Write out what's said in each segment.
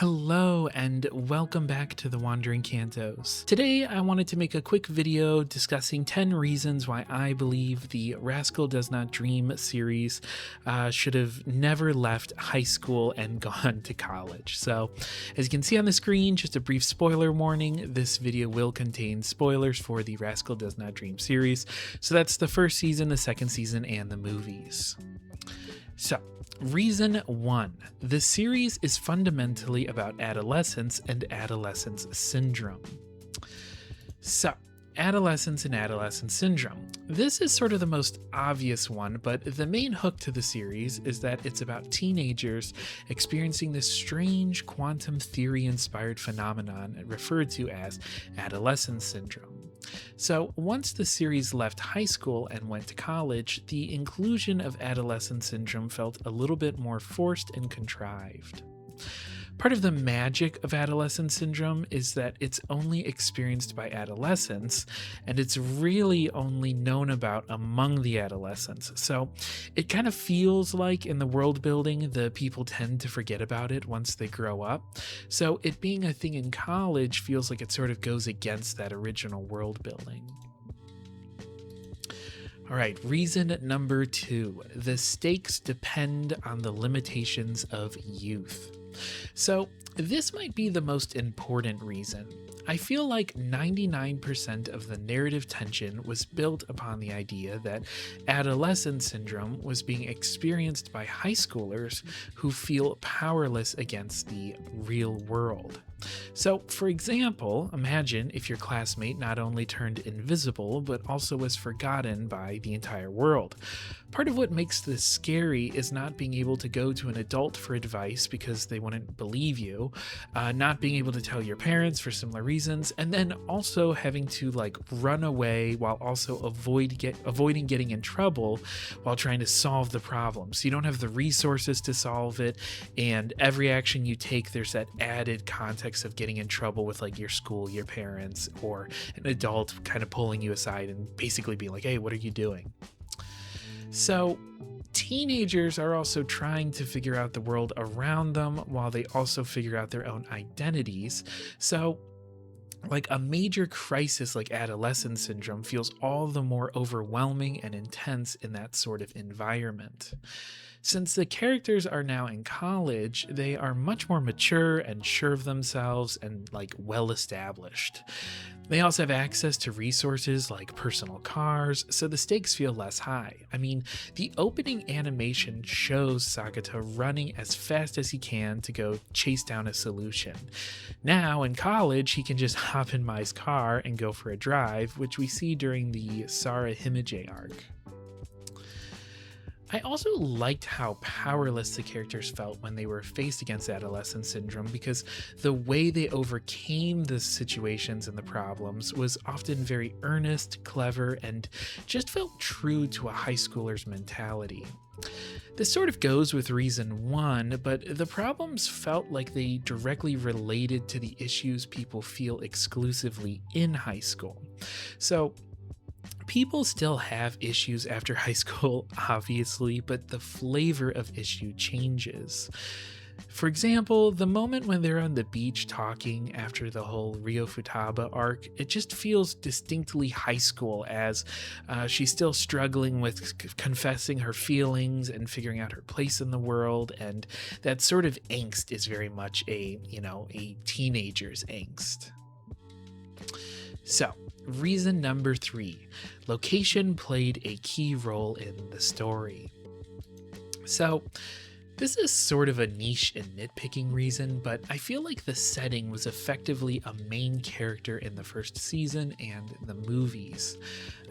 Hello and welcome back to the Wandering Cantos. Today I wanted to make a quick video discussing 10 reasons why I believe the Rascal Does Not Dream series should have never left high school and gone to college. So as you can see on the screen, just a brief spoiler warning, this video will contain spoilers for the Rascal Does Not Dream series. So that's the first season, the second season, and the movies. So, reason 1. The series is fundamentally about adolescence and adolescence syndrome. So, adolescence and adolescence syndrome. This is sort of the most obvious one, but the main hook to the series is that it's about teenagers experiencing this strange quantum theory-inspired phenomenon referred to as adolescence syndrome. So once the series left high school and went to college, the inclusion of adolescence syndrome felt a little bit more forced and contrived. Part of the magic of adolescence syndrome is that it's only experienced by adolescents, and it's really only known about among the adolescents. So it kind of feels like in the world building, the people tend to forget about it once they grow up. So it being a thing in college feels like it sort of goes against that original world building. All right, reason number 2. The stakes depend on the limitations of youth. So this might be the most important reason. I feel like 99% of the narrative tension was built upon the idea that adolescence syndrome was being experienced by high schoolers who feel powerless against the real world. So, for example, imagine if your classmate not only turned invisible, but also was forgotten by the entire world. Part of what makes this scary is not being able to go to an adult for advice because they wouldn't believe you, not being able to tell your parents for similar reasons, and then also having to run away while also avoiding getting in trouble while trying to solve the problem. So you don't have the resources to solve it, and every action you take, there's that added context of getting in trouble with your school, your parents, or an adult kind of pulling you aside and basically being like, hey, what are you doing? So teenagers are also trying to figure out the world around them while they also figure out their own identities. So a major crisis like adolescence syndrome feels all the more overwhelming and intense in that sort of environment. Since the characters are now in college, they are much more mature and sure of themselves and well established. They also have access to resources like personal cars, so the stakes feel less high. I mean, the opening animation shows Sagata running as fast as he can to go chase down a solution. Now, in college, he can just hop in Mai's car and go for a drive, which we see during the Sara Himije arc. I also liked how powerless the characters felt when they were faced against adolescence syndrome, because the way they overcame the situations and the problems was often very earnest, clever, and just felt true to a high schooler's mentality. This sort of goes with reason 1, but the problems felt like they directly related to the issues people feel exclusively in high school. So people still have issues after high school, obviously, but the flavor of issue changes. For example, the moment when they're on the beach talking after the whole Rio Futaba arc, it just feels distinctly high school, as she's still struggling with confessing her feelings and figuring out her place in the world, and that sort of angst is very much a teenager's angst. So, reason number 3, location played a key role in the story. So, this is sort of a niche and nitpicking reason, but I feel like the setting was effectively a main character in the first season and the movies.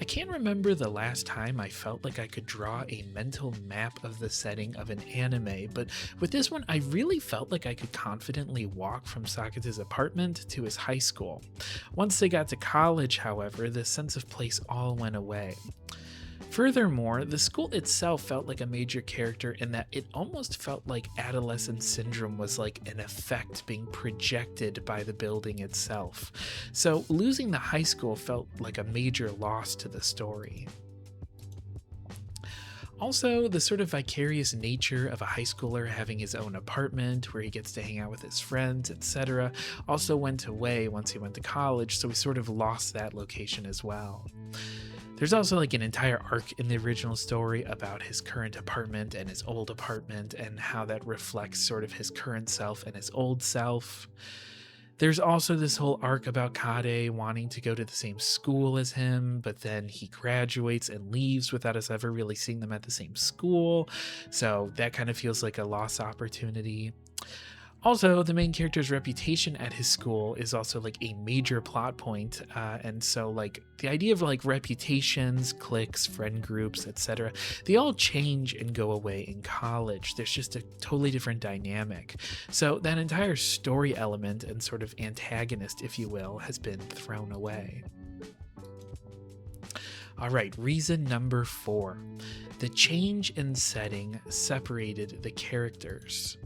I can't remember the last time I felt like I could draw a mental map of the setting of an anime, but with this one, I really felt like I could confidently walk from Sakata's apartment to his high school. Once they got to college, however, the sense of place all went away. Furthermore, the school itself felt like a major character in that it almost felt like adolescent syndrome was like an effect being projected by the building itself. So losing the high school felt like a major loss to the story. Also, the sort of vicarious nature of a high schooler having his own apartment where he gets to hang out with his friends, etc., also went away once he went to college, so we sort of lost that location as well. There's also like an entire arc in the original story about his current apartment and his old apartment and how that reflects sort of his current self and his old self. There's also this whole arc about Kade wanting to go to the same school as him, but then he graduates and leaves without us ever really seeing them at the same school. So that kind of feels like a lost opportunity. Also, the main character's reputation at his school is also like a major plot point. And so like the idea of like reputations, cliques, friend groups, etc., they all change and go away in college. There's just a totally different dynamic. So that entire story element and sort of antagonist, if you will, has been thrown away. All right, reason number 4. The change in setting separated the characters.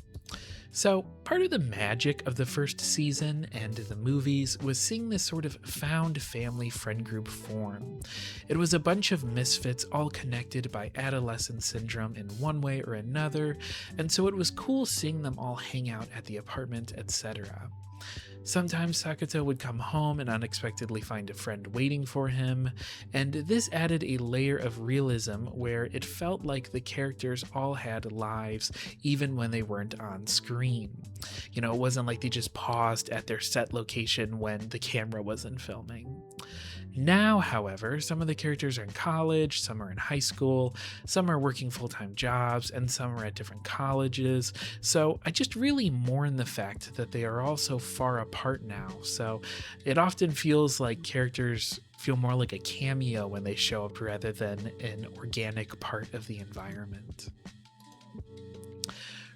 So, part of the magic of the first season and the movies was seeing this sort of found family friend group form. It was a bunch of misfits all connected by adolescent syndrome in one way or another, and so it was cool seeing them all hang out at the apartment, etc. Sometimes Sakata would come home and unexpectedly find a friend waiting for him, and this added a layer of realism where it felt like the characters all had lives even when they weren't on screen. You know, it wasn't like they just paused at their set location when the camera wasn't filming. Now, however, some of the characters are in college, some are in high school, some are working full-time jobs, and some are at different colleges. So I just really mourn the fact that they are all so far apart now. So it often feels like characters feel more like a cameo when they show up rather than an organic part of the environment.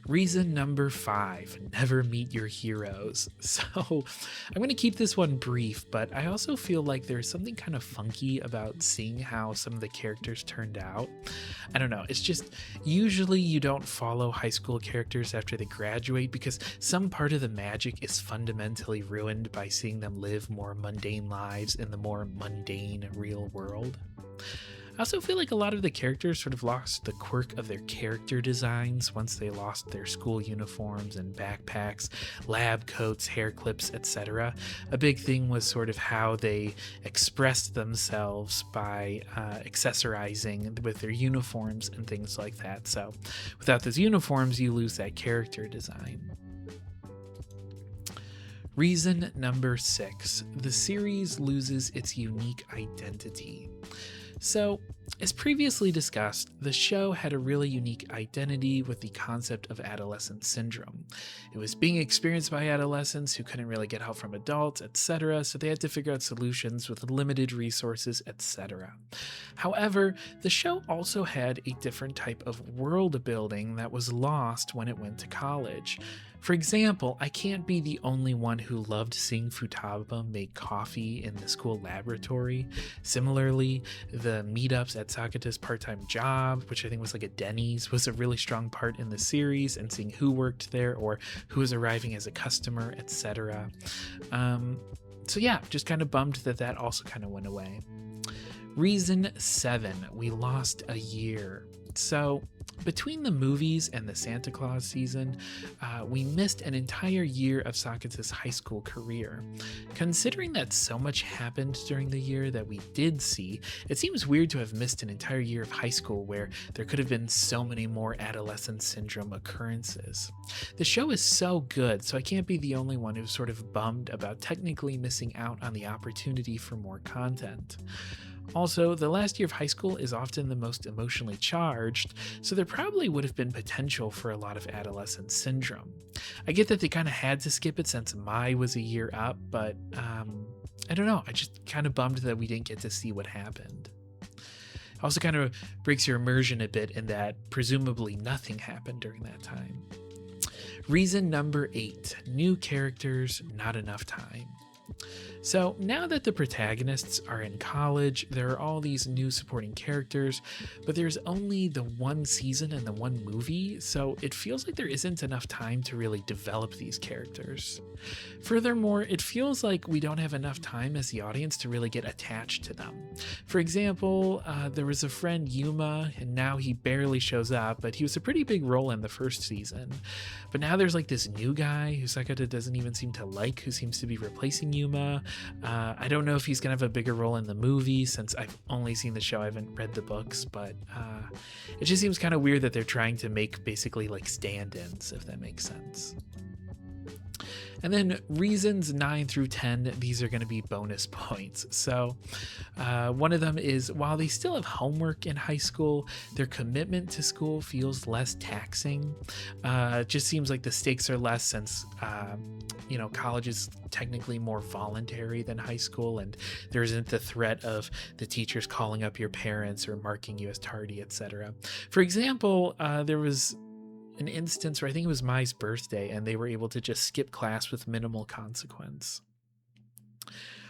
Reason number 5, never meet your heroes. So I'm going to keep this one brief, but I also feel like there's something kind of funky about seeing how some of the characters turned out. I don't know, it's just usually you don't follow high school characters after they graduate because some part of the magic is fundamentally ruined by seeing them live more mundane lives in the more mundane real world. I also feel like a lot of the characters sort of lost the quirk of their character designs once they lost their school uniforms and backpacks, lab coats, hair clips, etc. A big thing was sort of how they expressed themselves by accessorizing with their uniforms and things like that. So without those uniforms, you lose that character design. Reason number 6, the series loses its unique identity. So, as previously discussed, the show had a really unique identity with the concept of adolescent syndrome. It was being experienced by adolescents who couldn't really get help from adults, etc., so they had to figure out solutions with limited resources, etc. However, the show also had a different type of world building that was lost when it went to college. For example, I can't be the only one who loved seeing Futaba make coffee in the school laboratory. Similarly, the meetups at Sakata's part-time job, which I think was like a Denny's, was a really strong part in the series, and seeing who worked there or who was arriving as a customer, etc. So yeah, just kind of bummed that also kind of went away. Reason 7, we lost a year. So between the movies and the Santa Claus season, we missed an entire year of Sakata's high school career. Considering that so much happened during the year that we did see, it seems weird to have missed an entire year of high school where there could have been so many more adolescent syndrome occurrences. The show is so good, so I can't be the only one who's sort of bummed about technically missing out on the opportunity for more content. Also, the last year of high school is often the most emotionally charged, so there probably would have been potential for a lot of adolescent syndrome. I get that they kind of had to skip it since Mai was a year up, but I don't know, I just kind of bummed that we didn't get to see what happened. Also kind of breaks your immersion a bit in that presumably nothing happened during that time. Reason number 8, new characters, not enough time. So now that the protagonists are in college, there are all these new supporting characters, but there's only the one season and the one movie, so it feels like there isn't enough time to really develop these characters. Furthermore, it feels like we don't have enough time as the audience to really get attached to them. For example, there was a friend Yuma, and now he barely shows up, but he was a pretty big role in the first season. But now there's like this new guy who Sakata doesn't even seem to like, who seems to be replacing Yuma. I don't know if he's going to have a bigger role in the movie since I've only seen the show. I haven't read the books, but it just seems kind of weird that they're trying to make basically like stand-ins, if that makes sense. And then reasons 9 through 10, these are going to be bonus points. So one of them is, while they still have homework in high school, their commitment to school feels less taxing. It just seems like the stakes are less since, college is technically more voluntary than high school, and there isn't the threat of the teachers calling up your parents or marking you as tardy, etc. For example, there was an instance where I think it was Mai's birthday and they were able to just skip class with minimal consequence.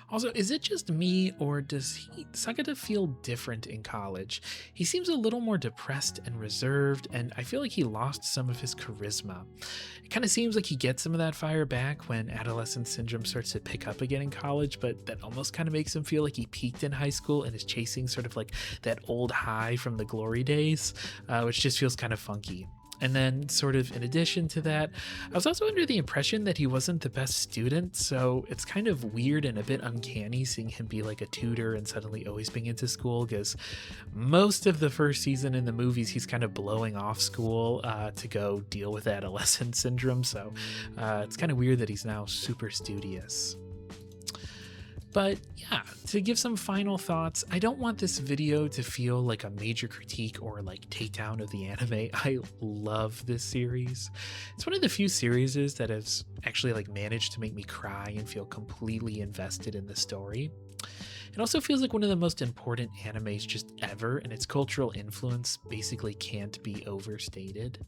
Also, is it just me, or does Sakata feel different in college? He seems a little more depressed and reserved, and I feel like he lost some of his charisma. It kind of seems like he gets some of that fire back when adolescent syndrome starts to pick up again in college, but that almost kind of makes him feel like he peaked in high school and is chasing sort of like that old high from the glory days, which just feels kind of funky. And then sort of in addition to that, I was also under the impression that he wasn't the best student, so it's kind of weird and a bit uncanny seeing him be like a tutor and suddenly always being into school, because most of the first season in the movies he's kind of blowing off school to go deal with adolescent syndrome, so it's kind of weird that he's now super studious. But yeah, to give some final thoughts, I don't want this video to feel like a major critique or like takedown of the anime. I love this series. It's one of the few series that has actually like managed to make me cry and feel completely invested in the story. It also feels like one of the most important animes just ever, and its cultural influence basically can't be overstated.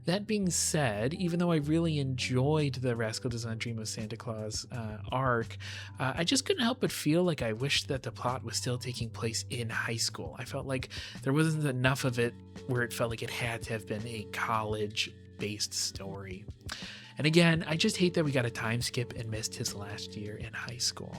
That being said, even though I really enjoyed the Rascal Does Not Dream of Santa Claus arc, I just couldn't help but feel like I wished that the plot was still taking place in high school. I felt like there wasn't enough of it where it felt like it had to have been a college-based story. And again, I just hate that we got a time skip and missed his last year in high school.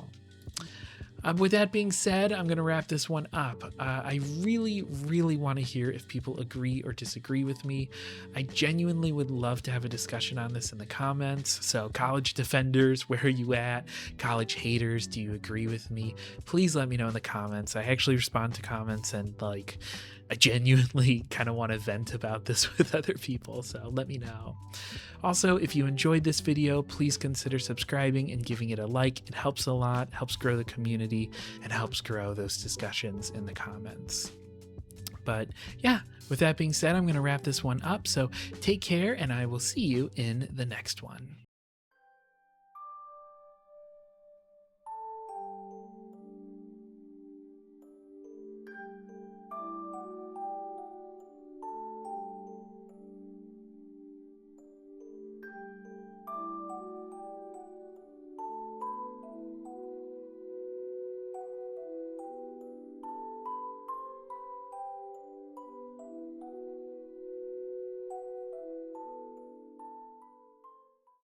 With that being said, I'm going to wrap this one up. I really, really want to hear if people agree or disagree with me. I genuinely would love to have a discussion on this in the comments. So college defenders, where are you at? College haters, do you agree with me? Please let me know in the comments. I actually respond to comments, and like, I genuinely kind of want to vent about this with other people, so let me know. Also, if you enjoyed this video, please consider subscribing and giving it a like. It helps a lot, helps grow the community, and helps grow those discussions in the comments. But yeah, with that being said, I'm going to wrap this one up, so take care, and I will see you in the next one.